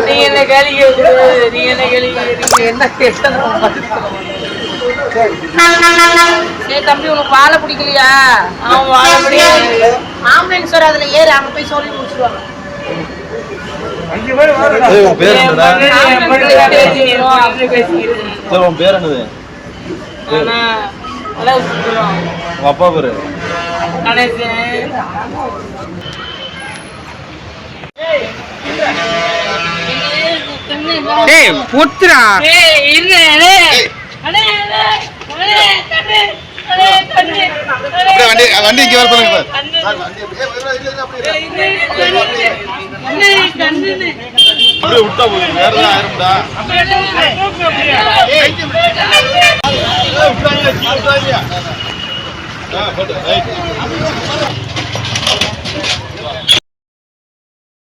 நீ என்ன கேள்வி என்ன கேட்ட தம்பி உனக்கு வாழை பிடிக்கலையா? அவன் வாழை பிடிக்கல ஆம்புலன்ஸ் சார் அதுல ஏறி அங்க போய் சொல்லி முடிச்சிருவாங்க. பேர் என்னது? அப்பா பேரு புத்துரா வண்டி இங்க வர சொல்லுங்க. விட்டா போகுது வேற ஆயிரும்டா.